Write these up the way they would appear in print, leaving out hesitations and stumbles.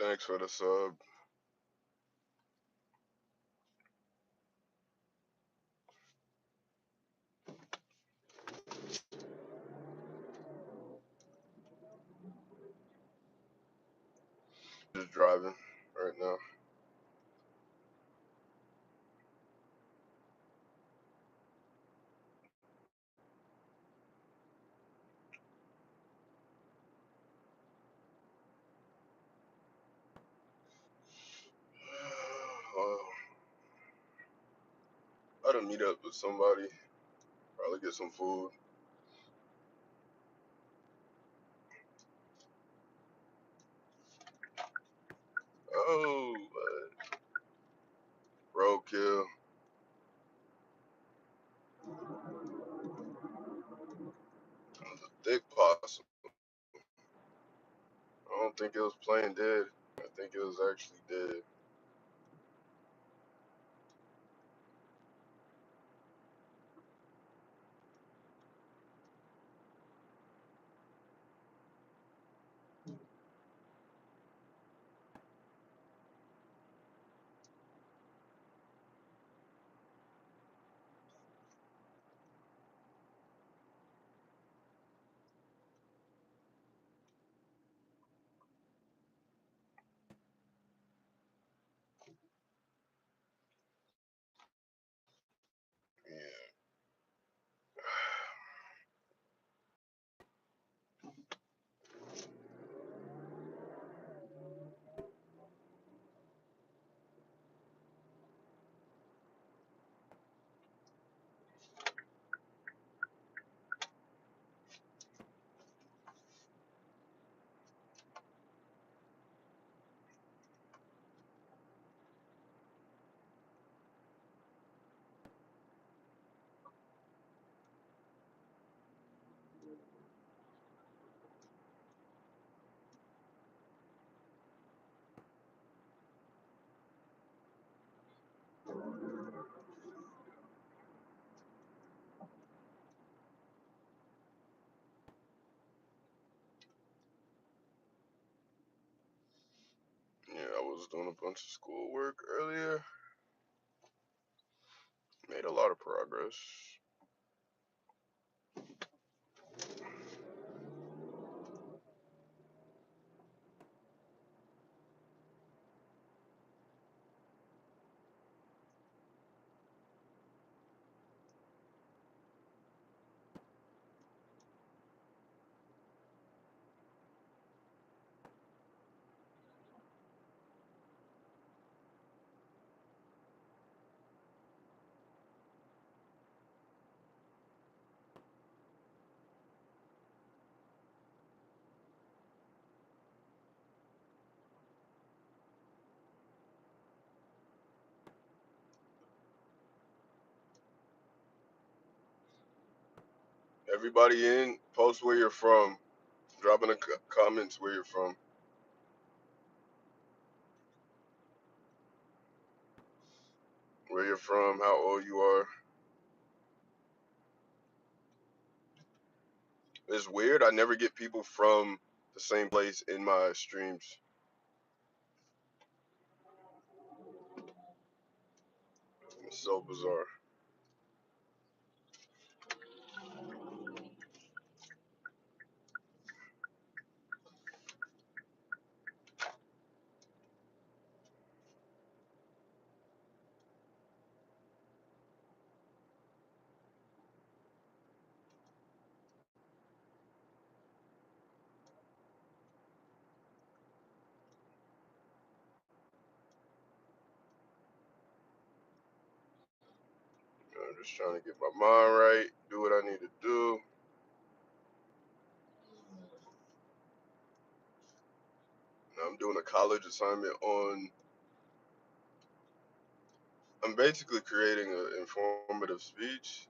Thanks for the sub. Just driving right now. I had to meet up with somebody. Probably get some food. Oh, roadkill. Thick possum. I don't think it was playing dead. I think it was actually dead. Yeah. Yeah, I was doing a bunch of schoolwork earlier. Made a lot of progress. Everybody in, post where you're from. Drop in the comments where you're from. Where you're from, how old you are. It's weird. I never get people from the same place in my streams. It's so bizarre. I'm just trying to get my mind right, do what I need to do. I'm doing a college assignment on. I'm basically creating an informative speech,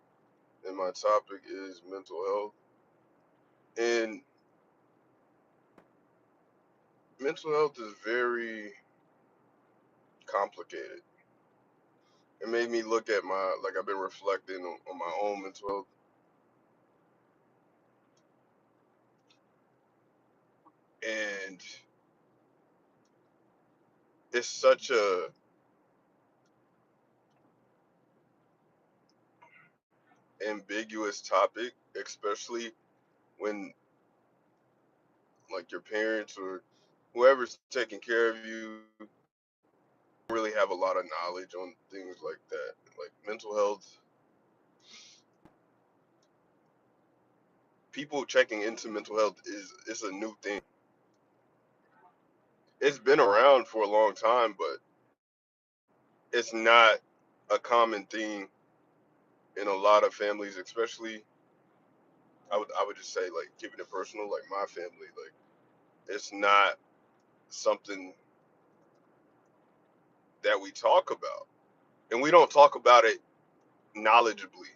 and my topic is mental health. And mental health is very complicated. It made me look at like I've been reflecting on my own mental health, and it's such a ambiguous topic, especially when like your parents or whoever's taking care of you really have a lot of knowledge on things like that. Like mental health, people checking into mental health is a new thing. It's been around for a long time, but it's not a common thing in a lot of families, especially I would just say like keeping it personal, like my family, like it's not something that we talk about. And we don't talk about it knowledgeably.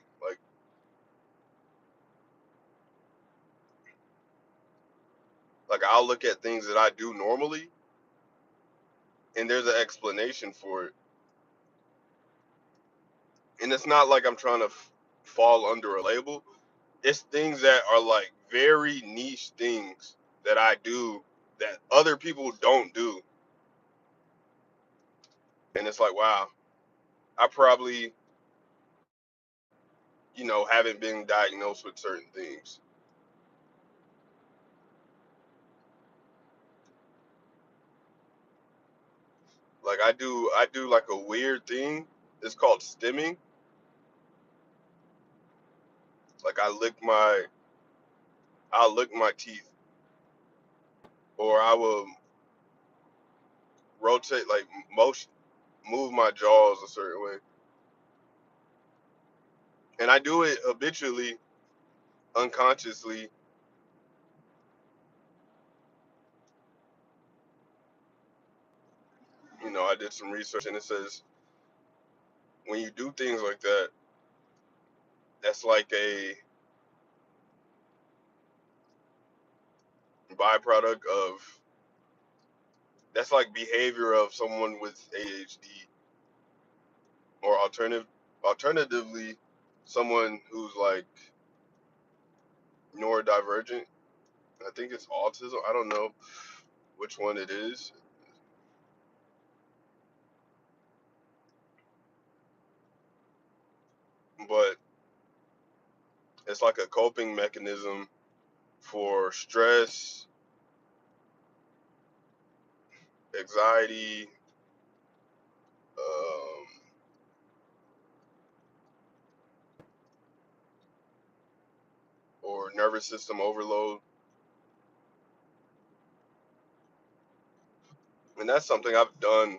Like I'll look at things that I do normally and there's an explanation for it. And it's not like I'm trying to fall under a label. It's things that are like very niche things that I do that other people don't do. And it's like, wow, I probably, haven't been diagnosed with certain things. Like I do like a weird thing. It's called stimming. Like I'll lick my teeth or I will rotate like motion move my jaws a certain way. And I do it habitually, unconsciously. I did some research and it says when you do things like that, that's like a byproduct of that's like behavior of someone with ADHD or alternatively someone who's like neurodivergent. I think it's autism. I don't know which one it is, but it's like a coping mechanism for stress, anxiety, um, or nervous system overload. And that's something I've done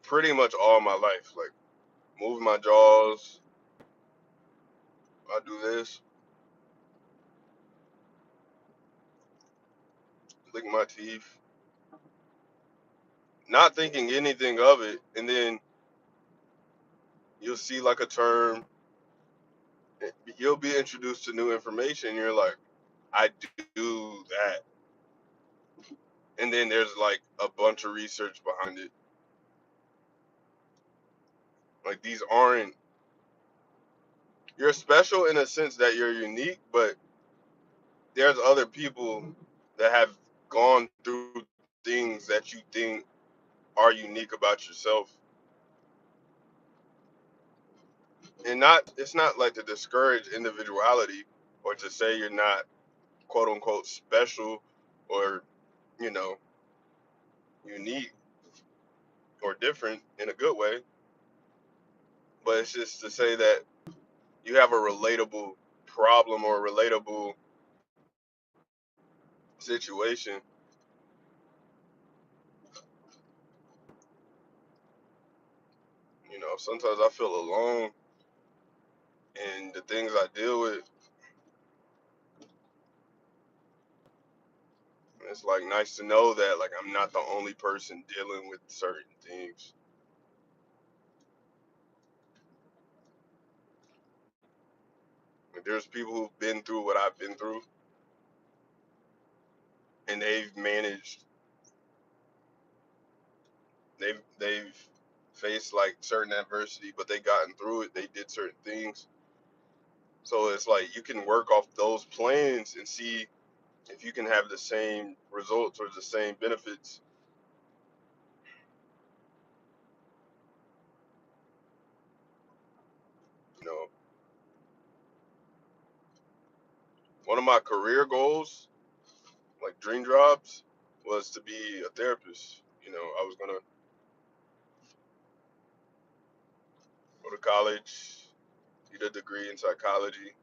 pretty much all my life. Like moving my jaws, I do this, lick my teeth, not thinking anything of it, and then you'll see like a term, you'll be introduced to new information. You're like, I do that, and then there's like a bunch of research behind it. Like these aren't you're special in a sense that you're unique, but there's other people that have gone through things that you think are unique about yourself. And not it's not like to discourage individuality or to say you're not quote unquote special or, you know, unique or different in a good way, but it's just to say that you have a relatable problem or a relatable situation. Sometimes I feel alone in the things I deal with. It's like nice to know that like I'm not the only person dealing with certain things. Like, there's people who've been through what I've been through and they've faced like certain adversity, but they gotten through it. They did certain things. So it's like you can work off those plans and see if you can have the same results or the same benefits one of my career goals, like dream jobs, was to be a therapist. I was gonna go to college, get a degree in psychology,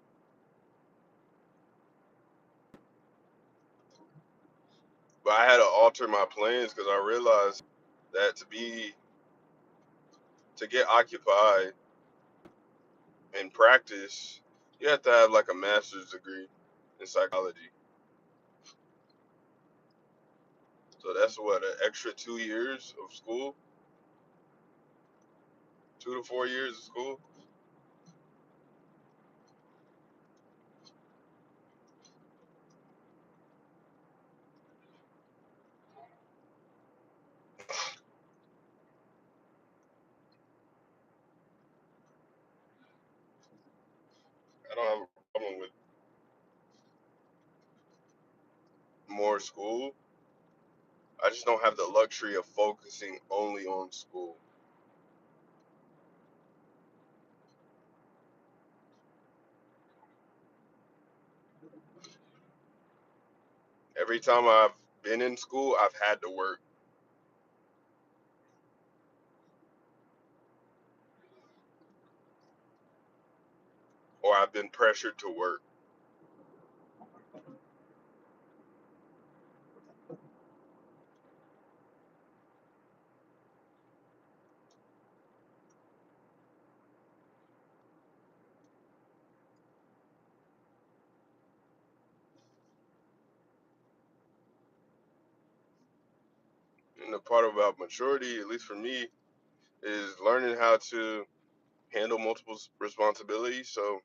but I had to alter my plans because I realized that to get occupied and practice, you have to have like a master's degree in psychology. So that's what, an extra 2 years of school, 2 to 4 years of school. I don't have a problem with more school. I just don't have the luxury of focusing only on school. Every time I've been in school, I've had to work or I've been pressured to work. And the part about maturity, at least for me, is learning how to handle multiple responsibilities. So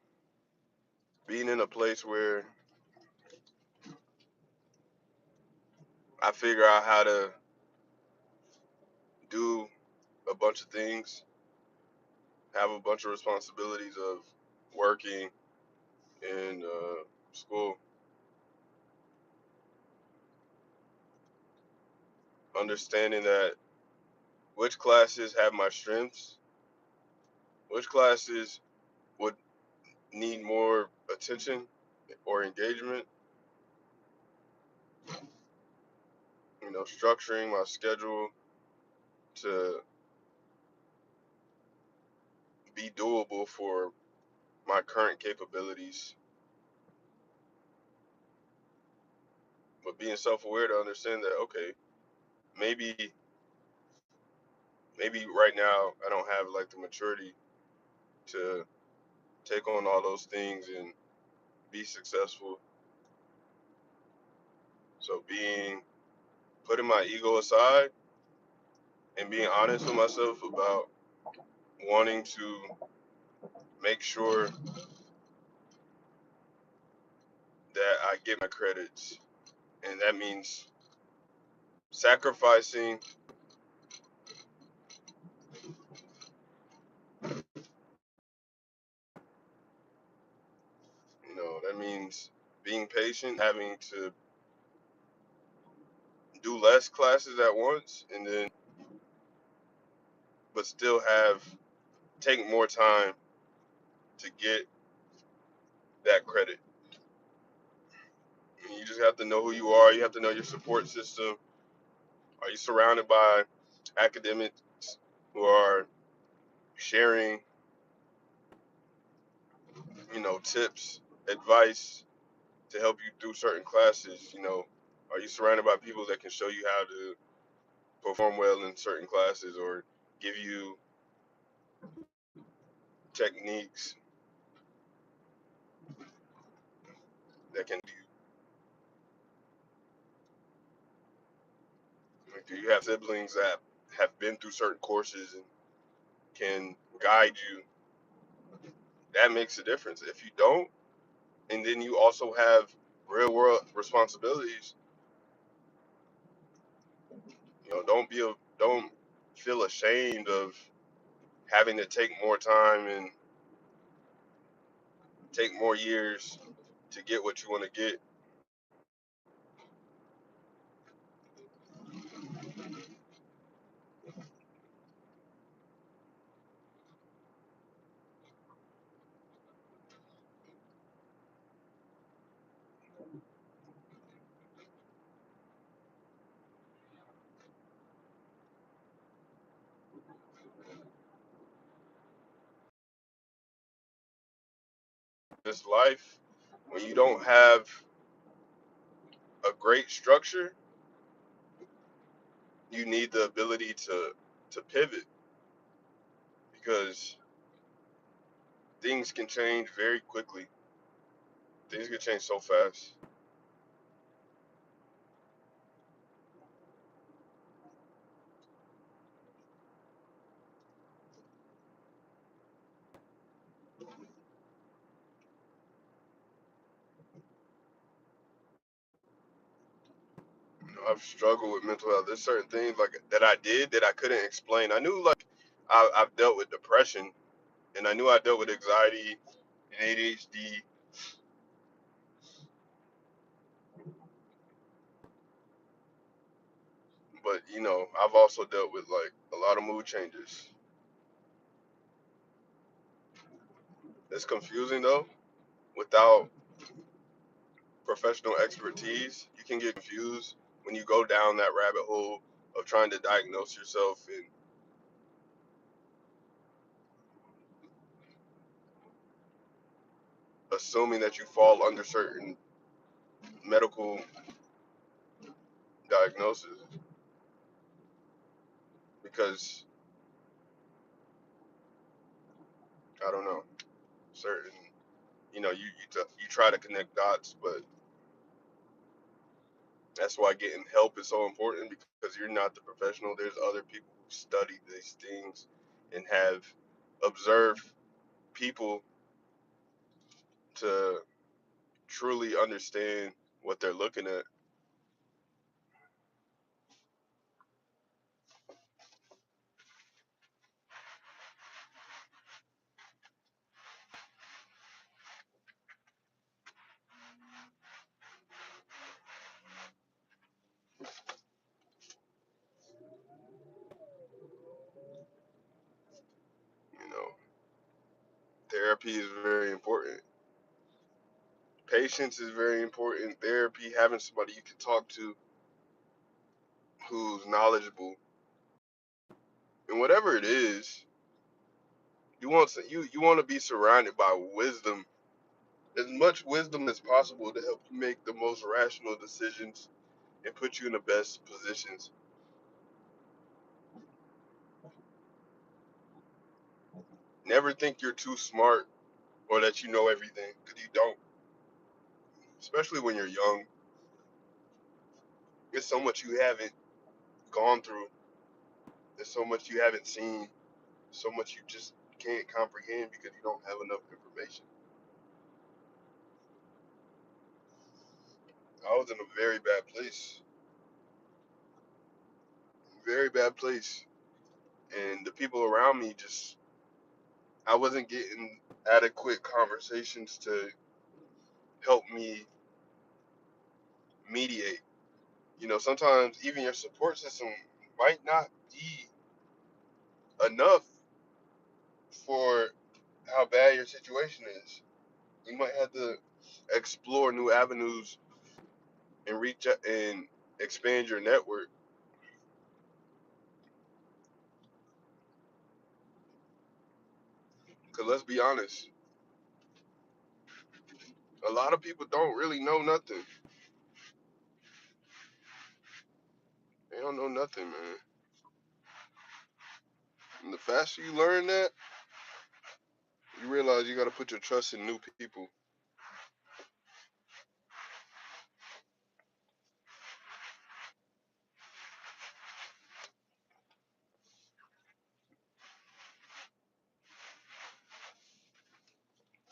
being in a place where I figure out how to do a bunch of things, have a bunch of responsibilities of working and school, understanding that which classes have my strengths, which classes would need more attention or engagement, structuring my schedule to be doable for my current capabilities, but being self-aware to understand that, okay, maybe right now I don't have like the maturity to take on all those things and be successful. So putting my ego aside and being honest with myself about wanting to make sure that I get my credits, and that means sacrificing. That means being patient, having to do less classes at once, and then but still take more time to get that credit. And you just have to know who you are. You have to know your support system. Are you surrounded by academics who are sharing, tips, advice to help you through certain classes? Are you surrounded by people that can show you how to perform well in certain classes or give you techniques that can do? Like, do you have siblings that have been through certain courses and can guide you? That makes a difference. If you don't, and then you also have real world responsibilities, don't feel ashamed of having to take more time and take more years to get what you want to get. this life, when you don't have a great structure, you need the ability to pivot because things can change very quickly. Things can change so fast. I've struggled with mental health. There's certain things like that I did that I couldn't explain. I knew like I've dealt with depression, and I knew I dealt with anxiety and ADHD, but I've also dealt with like a lot of mood changes. It's confusing though. Without professional expertise, you can get confused when you go down that rabbit hole of trying to diagnose yourself and assuming that you fall under certain medical diagnosis because I don't know certain you try to connect dots, but that's why getting help is so important because you're not the professional. There's other people who study these things and have observed people to truly understand what they're looking at. You know, therapy is very important. Patience is very important. Therapy, having somebody you can talk to who's knowledgeable, and whatever it is, you want to be surrounded by wisdom, as much wisdom as possible to help you make the most rational decisions and put you in the best positions. Never think you're too smart or that you know everything because you don't. Especially when you're young, there's so much you haven't gone through. There's so much you haven't seen. So much you just can't comprehend because you don't have enough information. I was in a very bad place, very bad place, and the people around me just I wasn't getting adequate conversations to help me mediate. Sometimes even your support system might not be enough for how bad your situation is. You might have to explore new avenues and reach out and expand your network. Because let's be honest, a lot of people don't really know nothing. They don't know nothing, man. And the faster you learn that, you realize you got to put your trust in new people.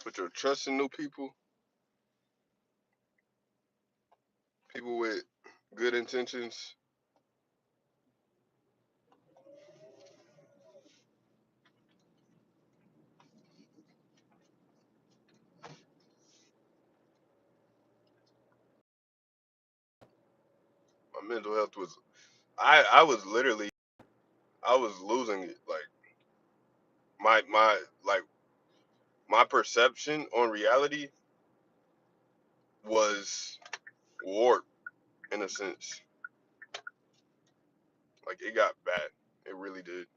Put your trust in new people, people with good intentions. My mental health was, I was literally, I was losing it. Like like my perception on reality was warped in a sense. Like it got bad. It really did.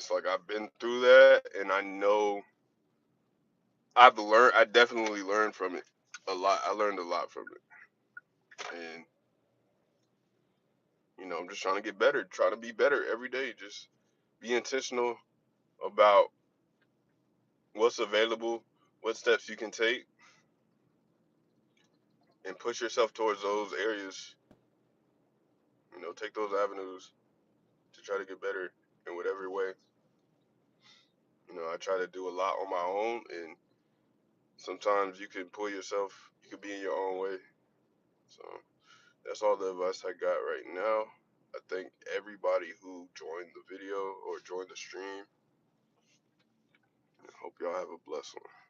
it's like I've been through that, and I know I definitely learned from it a lot. I learned a lot from it, and I'm just trying to get better, trying to be better every day. Just be intentional about what's available, what steps you can take, and push yourself towards those areas. Take those avenues to try to get better in whatever way. I try to do a lot on my own, and sometimes you can pull yourself, you could be in your own way. So that's all the advice I got right now. I thank everybody who joined the video or joined the stream. I hope y'all have a blessed one.